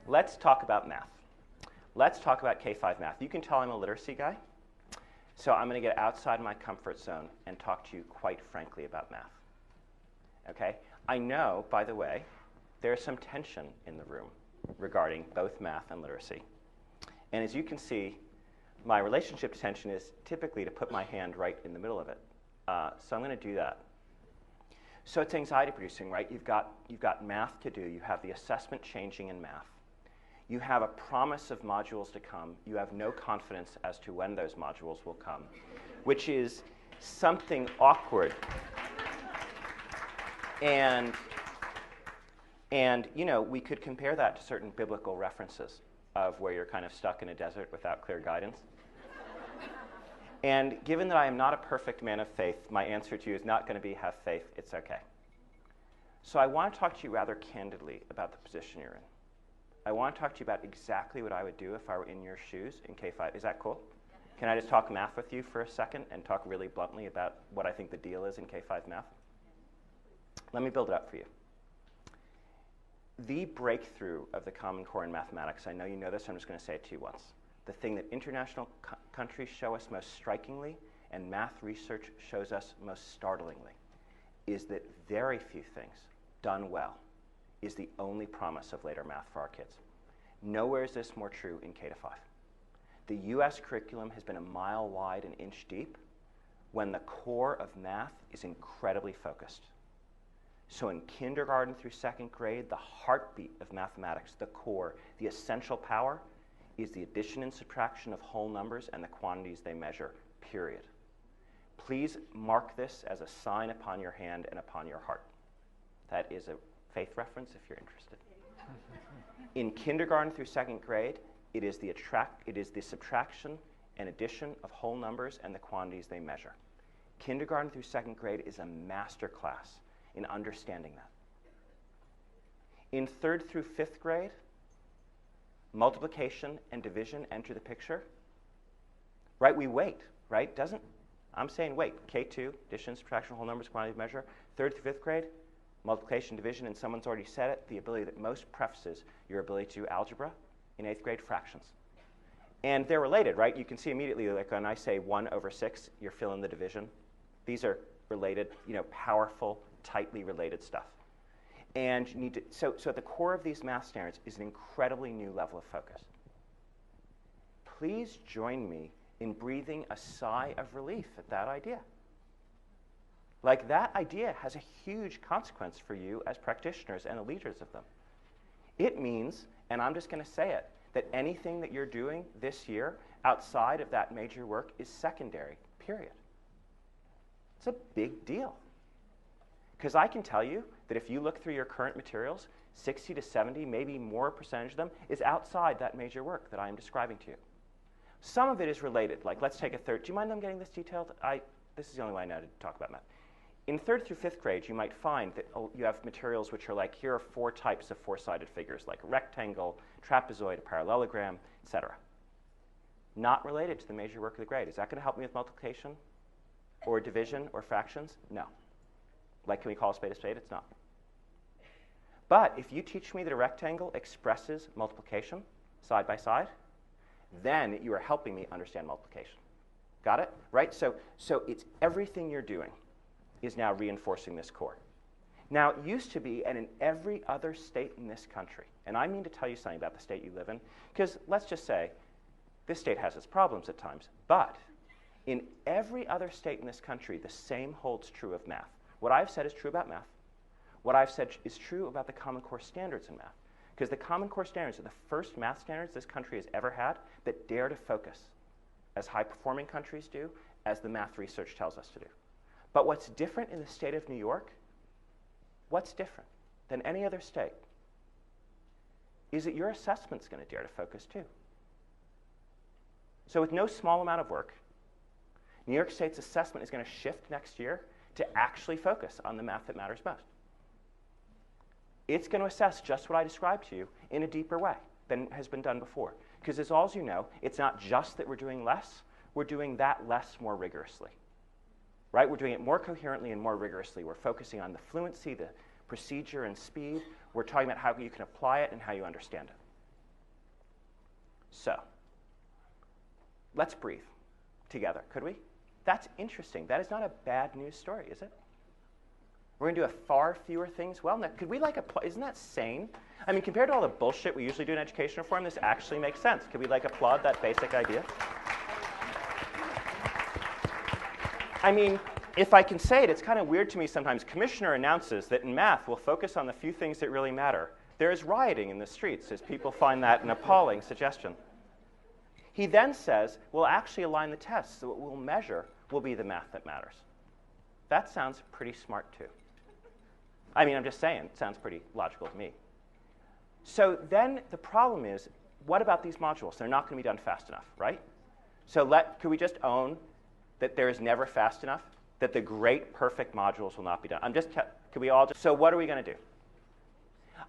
Let's talk about math. Let's talk about K-5 math. You can tell I'm a literacy guy, so I'm going to get outside my comfort zone and talk to you quite frankly about math. Okay? I know, by the way, there's some tension in the room regarding both math and literacy. And as you can see, my relationship to tension is typically to put my hand right in the middle of it. So I'm going to do that. So it's anxiety producing, right? You've got math to do. You have the assessment changing in math. You have a promise of modules to come. You have no confidence as to when those modules will come, which is something awkward. And you know, we could compare that to certain biblical references of where you're kind of stuck in a desert without clear guidance. And given that I am not a perfect man of faith, my answer to you is not going to be have faith, it's okay. So I want to talk to you rather candidly about the position you're in. I want to talk to you about exactly what I would do if I were in your shoes in K-5. Is that cool? Can I just talk math with you for a second and talk really bluntly about what I think the deal is in K-5 math? Let me build it up for you. The breakthrough of the Common Core in mathematics, I know you know this, I'm just going to say it to you once. The thing that international countries show us most strikingly and math research shows us most startlingly is that very few things done well is the only promise of later math for our kids. Nowhere is this more true in K-5. The US curriculum has been a mile wide and inch deep when the core of math is incredibly focused. So in kindergarten through second grade, the heartbeat of mathematics, the core, the essential power, is the addition and subtraction of whole numbers and the quantities they measure, period. Please mark this as a sign upon your hand and upon your heart. That is a faith reference if you're interested. In kindergarten through second grade, it is the subtraction and addition of whole numbers and the quantities they measure. Kindergarten through second grade is a master class in understanding that. In third through fifth grade, multiplication and division enter the picture. Right, we wait, right? I'm saying wait. K2, addition, subtraction, whole numbers, quantity measure. Third through fifth grade, multiplication, division, and someone's already said it, the ability that most prefaces your ability to algebra. In eighth grade, fractions. And they're related, right? You can see immediately, like when I say 1 over 6, you're filling the division. These are related, you know, powerful, tightly related stuff. And you need to, so at the core of these math standards is an incredibly new level of focus. Please join me in breathing a sigh of relief at that idea. Like, that idea has a huge consequence for you as practitioners and the leaders of them. It means, and I'm just going to say it, that anything that you're doing this year outside of that major work is secondary, period. It's a big deal. Because I can tell you that if you look through your current materials, 60 to 70, maybe more percentage of them, is outside that major work that I am describing to you. Some of it is related. Like, let's take a third. Do you mind them getting this detailed? This is the only way I know to talk about math. In third through fifth grade, you might find that you have materials which are like, here are 4 types of four-sided figures, like a rectangle, trapezoid, a parallelogram, etc. Not related to the major work of the grade. Is that going to help me with multiplication or division or fractions? No. Like, can we call a spade? It's not. But if you teach me that a rectangle expresses multiplication side by side, then you are helping me understand multiplication. Got it? Right? So it's everything you're doing is now reinforcing this core. Now, it used to be, and in every other state in this country, and I mean to tell you something about the state you live in, because let's just say this state has its problems at times, but in every other state in this country, the same holds true of math. What I've said is true about math. What I've said is true about the Common Core standards in math. Because the Common Core standards are the first math standards this country has ever had that dare to focus, as high-performing countries do, as the math research tells us to do. But what's different in the state of New York, what's different than any other state, is that your assessment's going to dare to focus too. So with no small amount of work, New York State's assessment is going to shift next year to actually focus on the math that matters most. It's going to assess just what I described to you in a deeper way than has been done before. Because as all as you know, it's not just that we're doing less, we're doing that less more rigorously. Right? We're doing it more coherently and more rigorously. We're focusing on the fluency, the procedure, and speed. We're talking about how you can apply it and how you understand it. So let's breathe together, could we? That's interesting. That is not a bad news story, is it? We're going to do a far fewer things well. Now, could we isn't that sane? I mean, compared to all the bullshit we usually do in education reform, this actually makes sense. Could we applaud that basic idea? I mean, if I can say it, it's kind of weird to me sometimes. Commissioner announces that in math, we'll focus on the few things that really matter. There is rioting in the streets, as people find that an appalling suggestion. He then says, we'll actually align the tests, so what we'll measure will be the math that matters. That sounds pretty smart, too. I mean, I'm just saying, it sounds pretty logical to me. So then the problem is, what about these modules? They're not going to be done fast enough, right? So could we just own that there is never fast enough? That the great, perfect modules will not be done? Could we all just, so what are we going to do?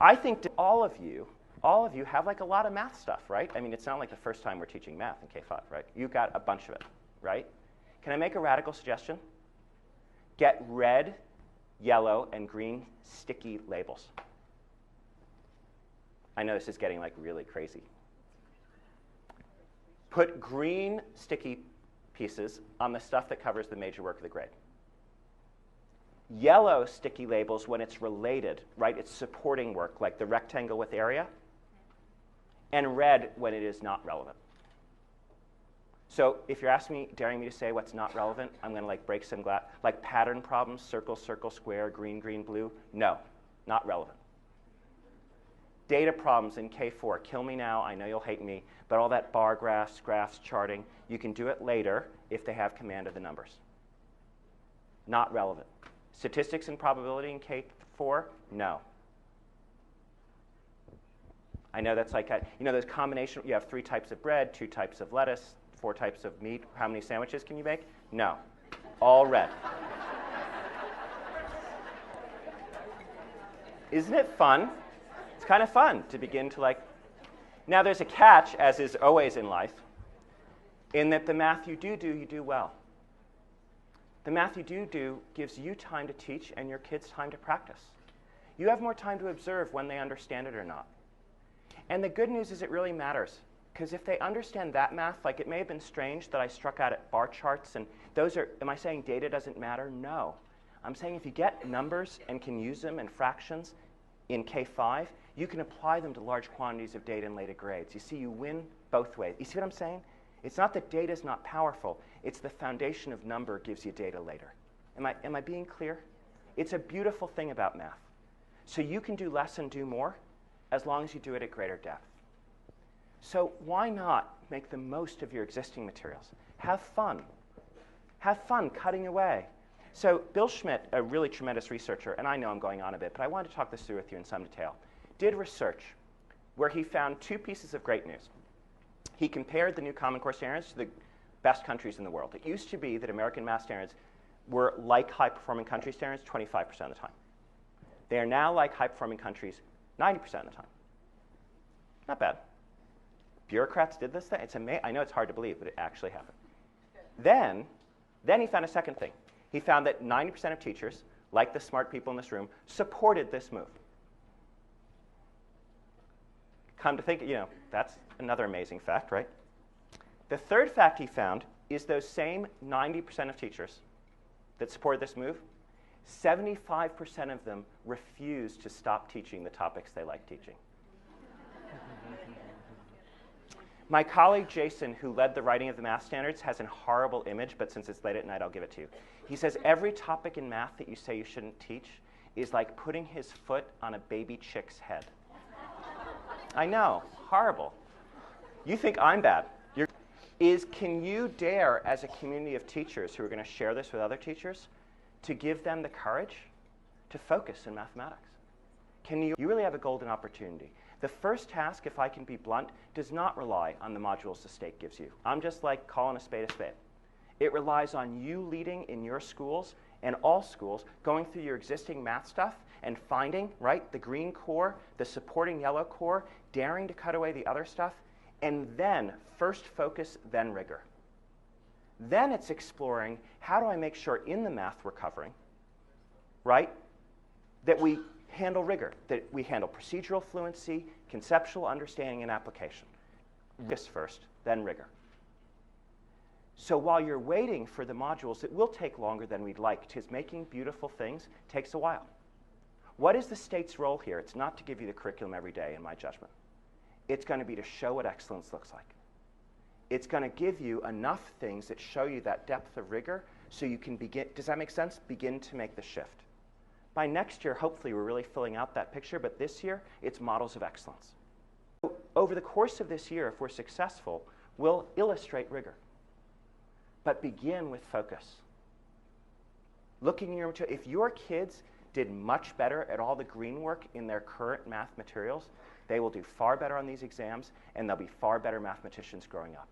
I think that all of you have a lot of math stuff, right? I mean, it's not like the first time we're teaching math in K5, right? You've got a bunch of it, right? Can I make a radical suggestion? Get red, yellow, and green sticky labels. I know this is getting really crazy. Put green sticky pieces on the stuff that covers the major work of the grade. Yellow sticky labels when it's related, right? It's supporting work, like the rectangle with area. And red when it is not relevant. So if you're daring me to say what's not relevant, I'm going to break some glass, like pattern problems, circle, circle, square, green, green, blue. No, not relevant. Data problems in K4, kill me now, I know you'll hate me, but all that bar graphs, charting, you can do it later if they have command of the numbers. Not relevant. Statistics and probability in K4, no. I know that's those combination, you have 3 types of bread, 2 types of lettuce, 4 types of meat. How many sandwiches can you make? No. All red. Isn't it fun? It's kind of fun to begin to Now there's a catch, as is always in life, in that the math you do well. The math you do gives you time to teach and your kids time to practice. You have more time to observe when they understand it or not. And the good news is it really matters. Because if they understand that math, it may have been strange that I struck out at bar charts, and those are, am I saying data doesn't matter? No. I'm saying if you get numbers and can use them and fractions in K5, you can apply them to large quantities of data in later grades. You see, you win both ways. You see what I'm saying? It's not that data is not powerful. It's the foundation of number gives you data later. Am I being clear? It's a beautiful thing about math. So you can do less and do more as long as you do it at greater depth. So why not make the most of your existing materials? Have fun. Have fun cutting away. So Bill Schmidt, a really tremendous researcher, and I know I'm going on a bit, but I wanted to talk this through with you in some detail, did research where he found 2 pieces of great news. He compared the new Common Core standards to the best countries in the world. It used to be that American math standards were like high-performing country standards 25% of the time. They are now like high-performing countries 90% of the time. Not bad. Bureaucrats did this thing. It's amazing. I know it's hard to believe, but it actually happened. Then he found a second thing. He found that 90% of teachers, like the smart people in this room, supported this move. Come to think, that's another amazing fact, right? The third fact he found is those same 90% of teachers that supported this move, 75% of them refused to stop teaching the topics they like teaching. My colleague Jason, who led the writing of the math standards, has a horrible image, but since it's late at night, I'll give it to you. He says every topic in math that you say you shouldn't teach is like putting his foot on a baby chick's head. I know, horrible. You think I'm bad. Can you dare, as a community of teachers who are going to share this with other teachers, to give them the courage to focus in mathematics? You really have a golden opportunity. The first task, if I can be blunt, does not rely on the modules the state gives you. I'm just calling a spade a spade. It relies on you leading in your schools and all schools, going through your existing math stuff and finding, the green core, the supporting yellow core, daring to cut away the other stuff, and then first focus, then rigor. Then it's exploring, how do I make sure in the math we're covering, that we handle rigor, that we handle procedural fluency, conceptual understanding, and application. this first, then rigor. So while you're waiting for the modules, it will take longer than we'd like, because making beautiful things takes a while. What is the state's role here? It's not to give you the curriculum every day, in my judgment. It's going to be to show what excellence looks like. It's going to give you enough things that show you that depth of rigor so you can begin, does that make sense? Begin to make the shift. By next year, hopefully, we're really filling out that picture, but this year, it's models of excellence. Over the course of this year, if we're successful, we'll illustrate rigor, but begin with focus. Looking in your material, if your kids did much better at all the green work in their current math materials, they will do far better on these exams, and they'll be far better mathematicians growing up.